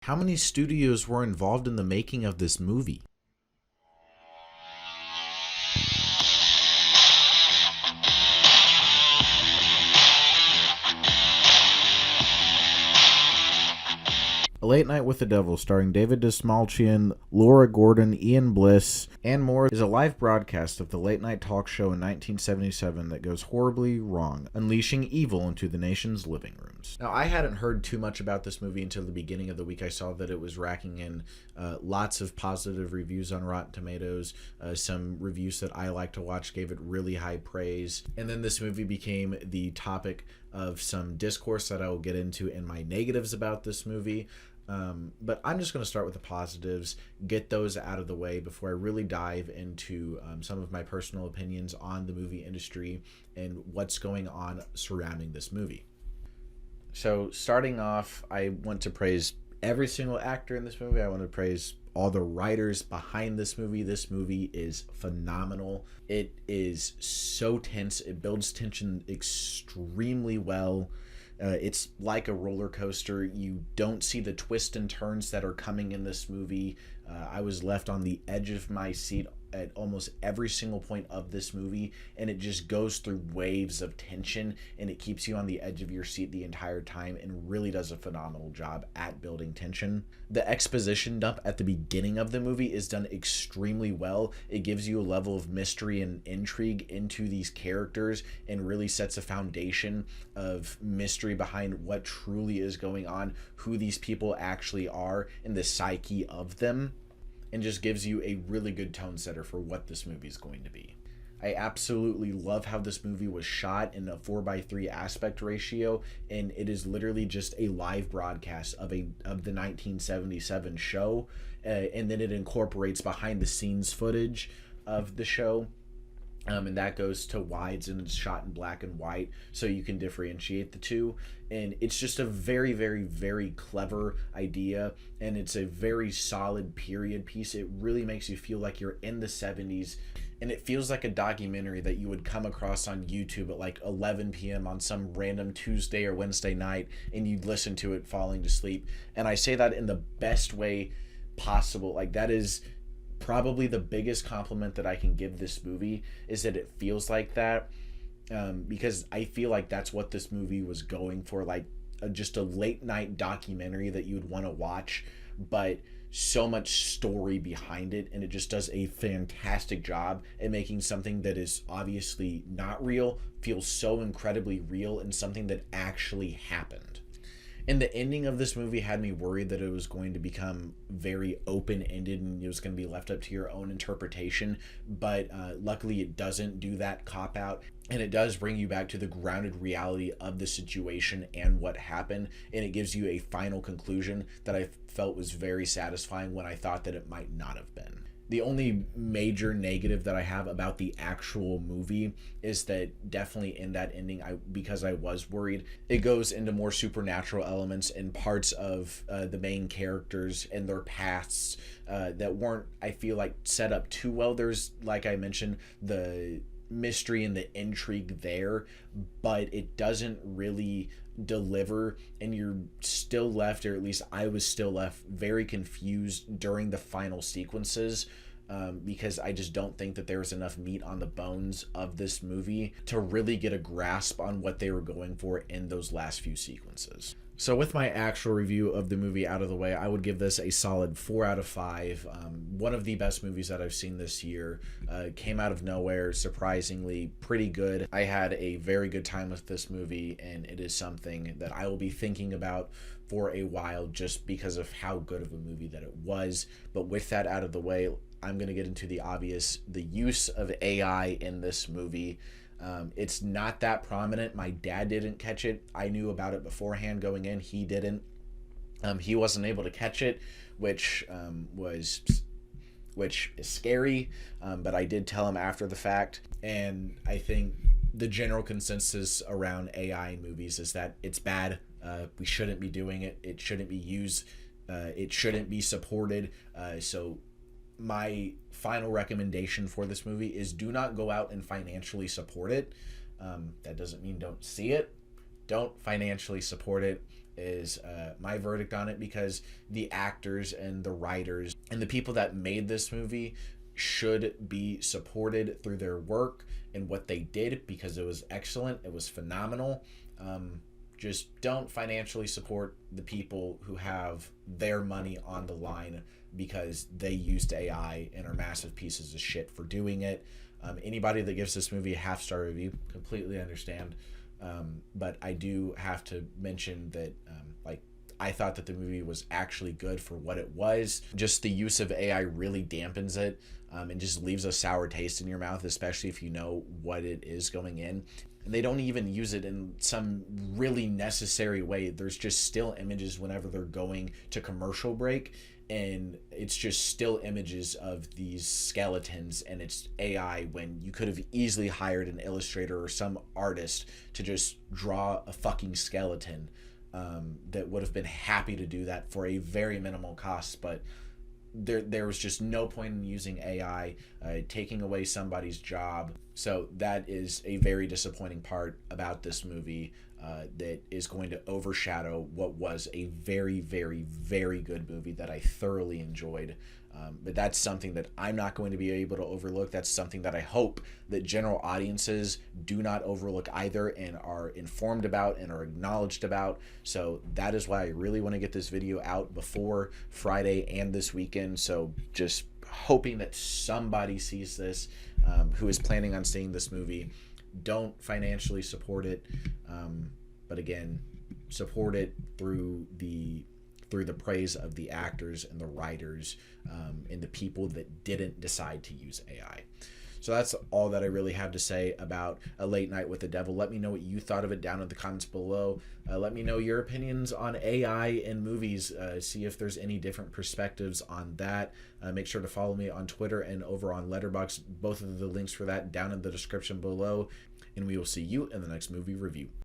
How many studios were involved in the making of this movie? A Late Night with the Devil, starring David Dastmalchian, Laura Gordon, Ian Bliss, and more, is a live broadcast of the late night talk show in 1977 that goes horribly wrong, unleashing evil into the nation's living rooms. Now, I hadn't heard too much about this movie until the beginning of the week. I saw that it was racking in lots of positive reviews on Rotten Tomatoes. Some reviews that I like to watch gave it really high praise. And then this movie became the topic of some discourse that I will get into in my negatives about this movie. But I'm just going to start with the positives, get those out of the way before I really dive into some of my personal opinions on the movie industry and what's going on surrounding this movie. So starting off, I want to praise every single actor in this movie. I want to praise all the writers behind this movie. This movie is phenomenal. It is so tense. It builds tension extremely well. It's like a roller coaster. You don't see the twists and turns that are coming in this movie. I was left on the edge of my seat at almost every single point of this movie, and it just goes through waves of tension, and it keeps you on the edge of your seat the entire time and really does a phenomenal job at building tension. The exposition dump at the beginning of the movie is done extremely well. It gives you a level of mystery and intrigue into these characters and really sets a foundation of mystery behind what truly is going on, who these people actually are, and the psyche of them, and just gives you a really good tone setter for what this movie is going to be. I absolutely love how this movie was shot in a 4:3 aspect ratio, and it is literally just a live broadcast of the 1977 show, and then it incorporates behind the scenes footage of the show. And that goes to wides, and it's shot in black and white so you can differentiate the two. And it's just a very, very, very clever idea, and it's a very solid period piece. It really makes you feel like you're in the 70s, and it feels like a documentary that you would come across on YouTube at like 11 p.m. on some random Tuesday or Wednesday night, and you'd listen to it falling to sleep. And I say that in the best way possible. Like, that is probably the biggest compliment that I can give this movie, is that it feels like that, because I feel like that's what this movie was going for, like just a late night documentary that you would want to watch, but so much story behind it, and it just does a fantastic job at making something that is obviously not real feel so incredibly real, and something that actually happened. And the ending of this movie had me worried that it was going to become very open-ended and it was going to be left up to your own interpretation. But luckily it doesn't do that cop-out. And it does bring you back to the grounded reality of the situation and what happened. And it gives you a final conclusion that I felt was very satisfying when I thought that it might not have been. The only major negative that I have about the actual movie is that definitely in that ending, because I was worried, it goes into more supernatural elements and parts of the main characters and their pasts that weren't, I feel like, set up too well. There's, like I mentioned, the mystery and the intrigue there, but it doesn't really deliver, and you're still left, or at least I was still left, very confused during the final sequences, because I just don't think that there's enough meat on the bones of this movie to really get a grasp on what they were going for in those last few sequences. So with my actual review of the movie out of the way, I would give this a solid 4 out of 5. One of the best movies that I've seen this year. Came out of nowhere, surprisingly pretty good. I had a very good time with this movie, and it is something that I will be thinking about for a while just because of how good of a movie that it was. But with that out of the way, I'm going to get into the obvious, the use of AI in this movie. It's not that prominent. My dad didn't catch it. I knew about it beforehand going in. He didn't. He wasn't able to catch it, which is scary. But I did tell him after the fact. And I think the general consensus around AI in movies is that it's bad. We shouldn't be doing it. It shouldn't be used. It shouldn't be supported. So my final recommendation for this movie is do not go out and financially support it. That doesn't mean don't see it. Don't financially support it. is my verdict on it, because the actors and the writers and the people that made this movie should be supported through their work and what they did, because it was excellent. It was phenomenal. Just don't financially support the people who have their money on the line because they used AI and are massive pieces of shit for doing it. Anybody that gives this movie a half-star review, completely understand. But I do have to mention that, I thought that the movie was actually good for what it was. Just the use of AI really dampens it, and just leaves a sour taste in your mouth, especially if you know what it is going in. And they don't even use it in some really necessary way. There's just still images whenever they're going to commercial break, and it's just still images of these skeletons, and it's AI when you could have easily hired an illustrator or some artist to just draw a fucking skeleton, that would have been happy to do that for a very minimal cost. But there was just no point in using AI, taking away somebody's job. So that is a very disappointing part about this movie, that is going to overshadow what was a very, very, very good movie that I thoroughly enjoyed. But that's something that I'm not going to be able to overlook. That's something that I hope that general audiences do not overlook either, and are informed about and are acknowledged about. So that is why I really want to get this video out before Friday and this weekend. So just hoping that somebody sees this, who is planning on seeing this movie. Don't financially support it, but again, support it through the praise of the actors and the writers, and the people that didn't decide to use AI. So that's all that I really have to say about A Late Night with the Devil. Let me know what you thought of it down in the comments below. Let me know your opinions on AI in movies. See if there's any different perspectives on that. Make sure to follow me on Twitter and over on Letterboxd. Both of the links for that down in the description below. And we will see you in the next movie review.